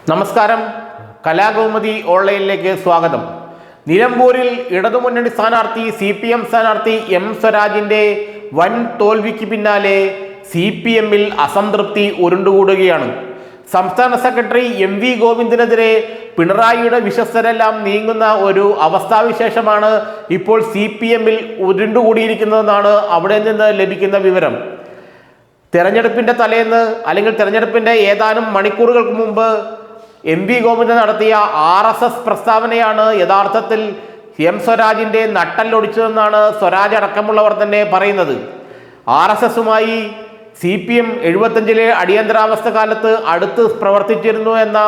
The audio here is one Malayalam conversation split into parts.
നമസ്കാരം. കലാകൗമുദി ഓൺലൈനിലേക്ക് സ്വാഗതം. നിലമ്പൂരിൽ ഇടതുമുന്നണി സ്ഥാനാർത്ഥി CPM സ്ഥാനാർത്ഥി M സ്വരാജിന്റെ വൻ തോൽവിക്ക് പിന്നാലെ CPM-ൽ അസംതൃപ്തി ഉരുണ്ടുകൂടുകയാണ്. സംസ്ഥാന സെക്രട്ടറി MV ഗോവിന്ദനെതിരെ പിണറായിയുടെ വിശ്വസ്തരെല്ലാം നീങ്ങുന്ന ഒരു അവസ്ഥാവിശേഷമാണ് ഇപ്പോൾ CPM-ൽ ഉരുണ്ടുകൂടിയിരിക്കുന്നതെന്നാണ് അവിടെ നിന്ന് ലഭിക്കുന്ന വിവരം. തെരഞ്ഞെടുപ്പിന്റെ തലേന്ന് അല്ലെങ്കിൽ തെരഞ്ഞെടുപ്പിന്റെ ഏതാനും മണിക്കൂറുകൾക്ക് മുമ്പ് MV ഗോവിന്ദൻ നടത്തിയ RSS പ്രസ്താവനയാണ് യഥാർത്ഥത്തിൽ M സ്വരാജിന്റെ നട്ടല്ലൊടിച്ചതെന്നാണ് സ്വരാജ് അടക്കമുള്ളവർ തന്നെ പറയുന്നത്. RSSുമായി CPM 75-ലെ അടിയന്തരാവസ്ഥ കാലത്ത് അടുത്ത് പ്രവർത്തിച്ചിരുന്നു എന്ന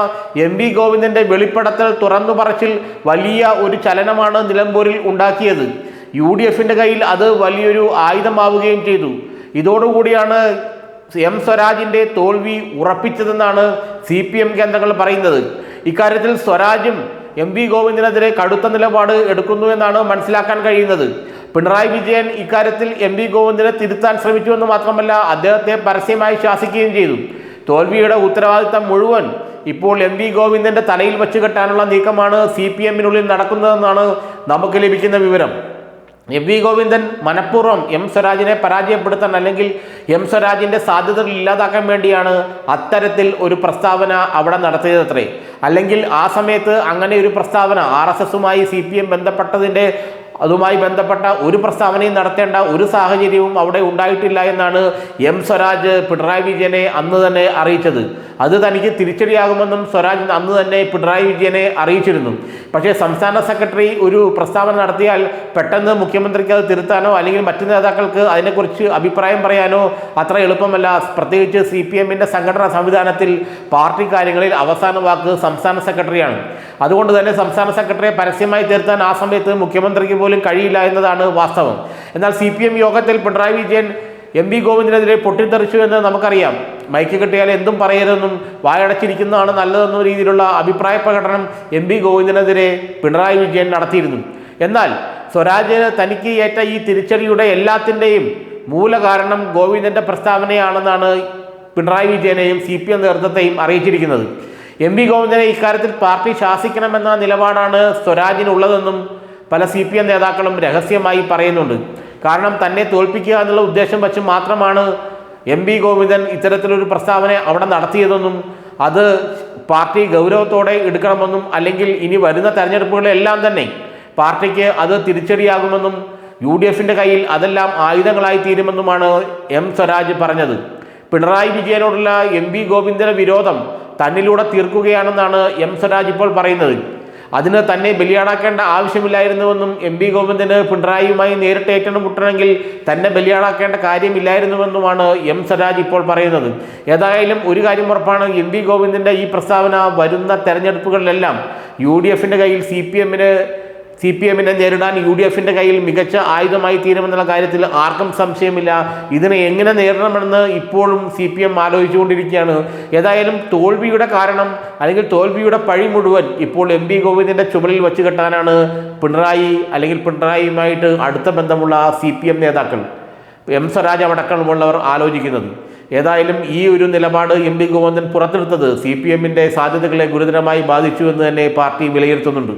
MV ഗോവിന്ദന്റെ വെളിപ്പെടുത്തൽ തുറന്നു പറച്ചിൽ വലിയ ഒരു ചലനമാണ് നിലമ്പൂരിൽ ഉണ്ടാക്കിയത്. UDFന്റെ കയ്യിൽ അത് വലിയൊരു ആയുധമാവുകയും ചെയ്തു. ഇതോടുകൂടിയാണ് M സ്വരാജിന്റെ തോൽവി ഉറപ്പിച്ചതെന്നാണ് CPM കേന്ദ്രങ്ങൾ പറയുന്നത്. ഇക്കാര്യത്തിൽ സ്വരാജും MV ഗോവിന്ദനെതിരെ കടുത്ത നിലപാട് എടുക്കുന്നു എന്നാണ് മനസ്സിലാക്കാൻ കഴിയുന്നത്. പിണറായി വിജയൻ ഇക്കാര്യത്തിൽ MV ഗോവിന്ദനെ തിരുത്താൻ ശ്രമിച്ചുവെന്ന് മാത്രമല്ല, അദ്ദേഹത്തെ പരസ്യമായി ശാസിക്കുകയും ചെയ്തു. തോൽവിയുടെ ഉത്തരവാദിത്തം മുഴുവൻ ഇപ്പോൾ MV ഗോവിന്ദന്റെ തലയിൽ വെച്ച് കെട്ടാനുള്ള നീക്കമാണ് CPM-നുള്ളിൽ നടക്കുന്നതെന്നാണ് നമുക്ക് ലഭിക്കുന്ന വിവരം. MV ഗോവിന്ദൻ മനഃപൂർവ്വം M സ്വരാജിനെ പരാജയപ്പെടുത്താൻ അല്ലെങ്കിൽ M സ്വരാജിന്റെ സാധ്യതകൾ ഇല്ലാതാക്കാൻ വേണ്ടിയാണ് അത്തരത്തിൽ ഒരു പ്രസ്താവന അവിടെ നടത്തിയതത്രേ. അല്ലെങ്കിൽ ആ സമയത്ത് അങ്ങനെ ഒരു പ്രസ്താവന RSSുമായി CPM അതുമായി ബന്ധപ്പെട്ട ഒരു പ്രസ്താവനയും നടത്തേണ്ട ഒരു സാഹചര്യവും അവിടെ ഉണ്ടായിട്ടില്ല എന്നാണ് M സ്വരാജ് പിണറായി വിജയനെ അന്ന് തന്നെ അറിയിച്ചത്. അത് തനിക്ക് തിരിച്ചടിയാകുമെന്നും സ്വരാജ് അന്ന് തന്നെ പിണറായി വിജയനെ അറിയിച്ചിരുന്നു. പക്ഷേ സംസ്ഥാന സെക്രട്ടറി ഒരു പ്രസ്താവന നടത്തിയാൽ പെട്ടെന്ന് മുഖ്യമന്ത്രിക്ക് അത് തിരുത്താനോ അല്ലെങ്കിൽ മറ്റു നേതാക്കൾക്ക് അതിനെക്കുറിച്ച് അഭിപ്രായം പറയാനോ അത്ര എളുപ്പമല്ല. പ്രത്യേകിച്ച് CPM-ന്റെ സംഘടനാ സംവിധാനത്തിൽ പാർട്ടി കാര്യങ്ങളിൽ അവസാന വാക്ക് സംസ്ഥാന സെക്രട്ടറിയാണ്. അതുകൊണ്ട് തന്നെ സംസ്ഥാന സെക്രട്ടറിയെ പരസ്യമായി തിരുത്താൻ ആ സമയത്ത് മുഖ്യമന്ത്രിക്ക് പോലും കഴിയില്ല എന്നതാണ് വാസ്തവം. എന്നാൽ CPM യോഗത്തിൽ പിണറായി വിജയൻ MV ഗോവിന്ദനെതിരെ പൊട്ടിത്തെറിച്ചു എന്ന് നമുക്കറിയാം. മൈക്ക് കിട്ടിയാൽ എന്തും പറയരുതെന്നും വായടച്ചിരിക്കുന്നതാണ് നല്ലതെന്ന രീതിയിലുള്ള അഭിപ്രായ പ്രകടനം MV ഗോവിന്ദനെതിരെ പിണറായി വിജയൻ നടത്തിയിരുന്നു. എന്നാൽ സ്വരാജ് തനിക്ക് ഏറ്റ ഈ തിരിച്ചടിയുടെ എല്ലാത്തിൻ്റെയും മൂല കാരണം ഗോവിന്ദന്റെ പ്രസ്താവനയാണെന്നാണ് പിണറായി വിജയനെയും CPM നേതൃത്വത്തെയും അറിയിച്ചിരിക്കുന്നത്. MV ഗോവിന്ദനെ ഇക്കാര്യത്തിൽ പാർട്ടി ശാസിക്കണമെന്ന നിലപാടാണ് സ്വരാജിനുള്ളതെന്നും പല CPM നേതാക്കളും രഹസ്യമായി പറയുന്നുണ്ട്. കാരണം തന്നെ തോൽപ്പിക്കുക എന്നുള്ള ഉദ്ദേശം വെച്ച് മാത്രമാണ് MV ഗോവിന്ദൻ ഇത്തരത്തിലൊരു പ്രസ്താവന അവിടെ നടത്തിയതെന്നും അത് പാർട്ടി ഗൗരവത്തോടെ എടുക്കണമെന്നും അല്ലെങ്കിൽ ഇനി വരുന്ന തെരഞ്ഞെടുപ്പുകളെല്ലാം തന്നെ പാർട്ടിക്ക് അത് തിരിച്ചടിയാകുമെന്നും UDFന്റെ കയ്യിൽ അതെല്ലാം ആയുധങ്ങളായി തീരുമെന്നുമാണ് M സ്വരാജ് പറഞ്ഞത്. പിണറായി വിജയനോടുള്ള MV ഗോവിന്ദന്റെ വിരോധം തന്നിലൂടെ തീർക്കുകയാണെന്നാണ് M സ്വരാജ് ഇപ്പോൾ പറയുന്നത്. അതിന് തന്നെ ബലിയാടാക്കേണ്ട ആവശ്യമില്ലായിരുന്നുവെന്നും MV ഗോവിന്ദന് പിണറായിയുമായി നേരിട്ട് ഏറ്റുമുട്ടണമെങ്കിൽ തന്നെ ബലിയാടാക്കേണ്ട കാര്യമില്ലായിരുന്നുവെന്നുമാണ് M സ്വരാജ് ഇപ്പോൾ പറയുന്നത്. ഏതായാലും ഒരു കാര്യം ഉറപ്പാണ്, MV ഗോവിന്ദന്റെ ഈ പ്രസ്താവന വരുന്ന തെരഞ്ഞെടുപ്പുകളിലെല്ലാം UDFന്റെ കയ്യിൽ CPM-നെ നേരിടാൻ UDFന്റെ കയ്യിൽ മികച്ച ആയുധമായി തീരുമെന്നുള്ള കാര്യത്തിൽ ആർക്കും സംശയമില്ല. ഇതിനെ എങ്ങനെ നേരിടണമെന്ന് ഇപ്പോഴും CPM ആലോചിച്ചുകൊണ്ടിരിക്കുകയാണ്. ഏതായാലും തോൽവിയുടെ കാരണം അല്ലെങ്കിൽ തോൽവിയുടെ പഴി മുഴുവൻ ഇപ്പോൾ MV ഗോവിന്ദന്റെ ചുമലിൽ വെച്ച് കെട്ടാനാണ് പിണറായിയുമായിട്ട് അടുത്ത ബന്ധമുള്ള CPM നേതാക്കൾ M സ്വരാജ് അടക്കമുള്ളവർ ആലോചിക്കുന്നത്. ഏതായാലും ഈ ഒരു നിലപാട് MV ഗോവിന്ദൻ പുറത്തെടുത്തത് CPM-ന്റെ സാധ്യതകളെ ഗുരുതരമായി ബാധിച്ചു എന്ന് തന്നെ പാർട്ടി വിലയിരുത്തുന്നുണ്ട്.